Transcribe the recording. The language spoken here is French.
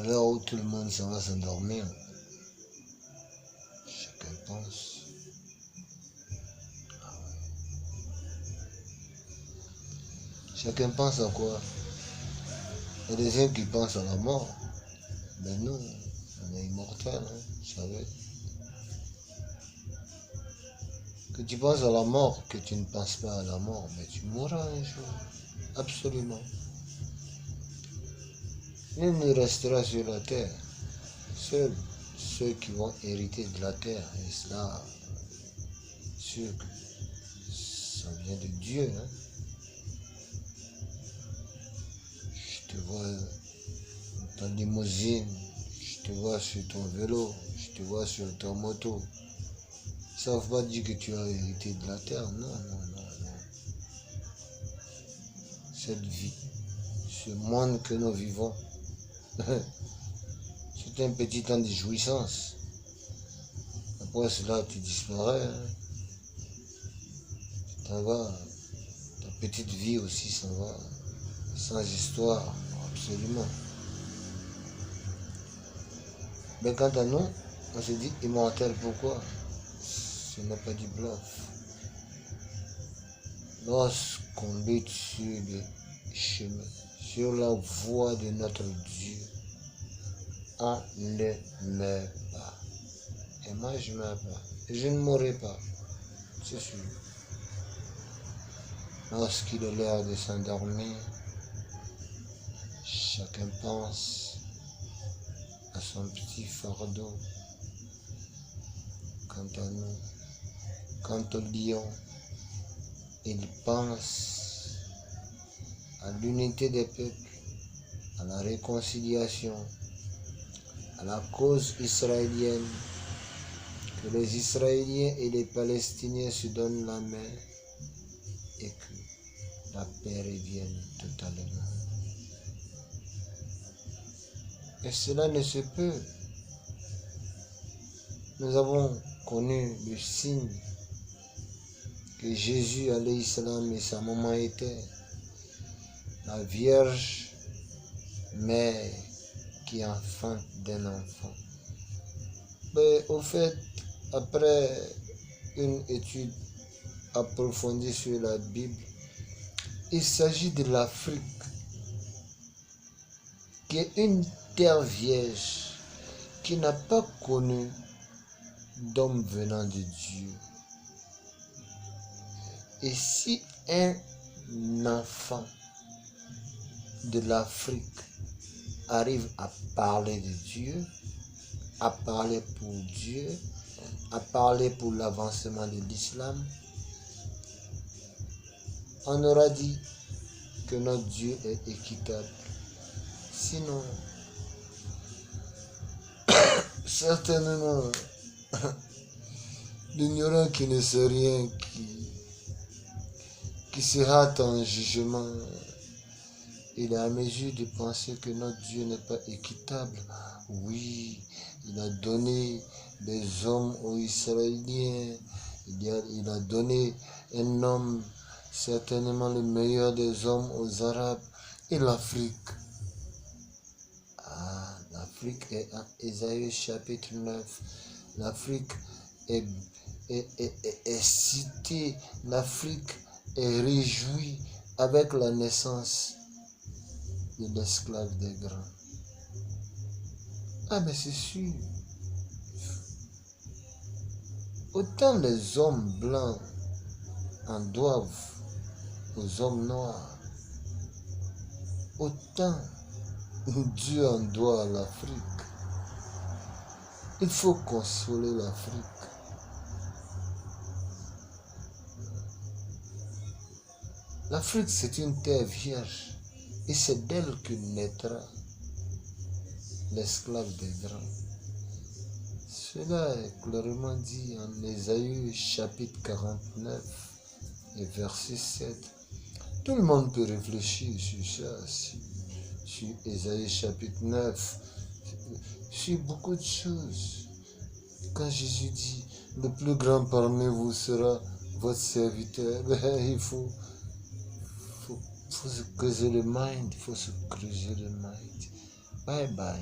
l'heure où tout le monde s'en va s'endormir, chacun pense. Chacun pense à quoi? Il y a des gens qui pensent à la mort. Ben non, on est immortel, hein, vous savez. Que tu penses à la mort, que tu ne penses pas à la mort, mais tu mourras un jour. Absolument. Nul ne restera sur la terre. Seuls ceux qui vont hériter de la terre. Et cela, sûr que ça vient de Dieu. Hein. Je te vois dans ta limousine, je te vois sur ton vélo, je te vois sur ton moto. Ça ne veut pas dire que tu as hérité de la terre. Non, non, non, non. Cette vie, ce monde que nous vivons, c'est un petit temps de jouissance. Après cela, tu disparais. Hein. Tu t'en vas. Ta petite vie aussi s'en va. Sans histoire, absolument. Mais quant à nous, on se dit immortel. Pourquoi? Ce n'est pas du bluff. Lorsqu'on lutte sur le chemin, sur la voie de notre Dieu, on ne meurt pas. Et moi, je ne meurs pas. Et je ne mourrai pas. C'est sûr. Lorsqu'il est l'heure de s'endormir, chacun pense à son petit fardeau. Quant à nous, quant au lion, il pense à l'unité des peuples, à la réconciliation, à la cause israélienne, que les Israéliens et les Palestiniens se donnent la main et que la paix revienne totalement. Et cela ne se peut. Nous avons connu le signe que Jésus, alayhi salam, et sa maman étaient la Vierge mère qui enfante d'un enfant. Mais au fait, après une étude approfondie sur la Bible, il s'agit de l'Afrique, qui est une terre vierge, qui n'a pas connu d'homme venant de Dieu. Et si un enfant de l'Afrique arrive à parler de Dieu, à parler pour Dieu, à parler pour l'avancement de l'islam, on aura dit que notre Dieu est équitable. Sinon, certainement, l'ignorant qui ne sait rien, qui se hâte en jugement, il est à mesure de penser que notre Dieu n'est pas équitable. Oui, il a donné des hommes aux Israéliens, il a donné un homme, certainement le meilleur des hommes, aux Arabes, et l'Afrique. Ah, l'Afrique est en Ésaïe chapitre 9. L'Afrique est citée, l'Afrique est réjouie avec la naissance de l'esclave des grands. Ah, mais c'est sûr. Autant les hommes blancs en doivent aux hommes noirs, autant Dieu en doit à l'Afrique. Il faut consoler l'Afrique. L'Afrique, c'est une terre vierge. Et c'est d'elle que naîtra l'esclave des grands. Cela est clairement dit en Ésaïe chapitre 49 et verset 7. Tout le monde peut réfléchir sur ça, sur Ésaïe chapitre 9, sur beaucoup de choses. Quand Jésus dit, le plus grand parmi vous sera votre serviteur, il faut se creuser le mind, il faut se creuser le mind. Bye bye.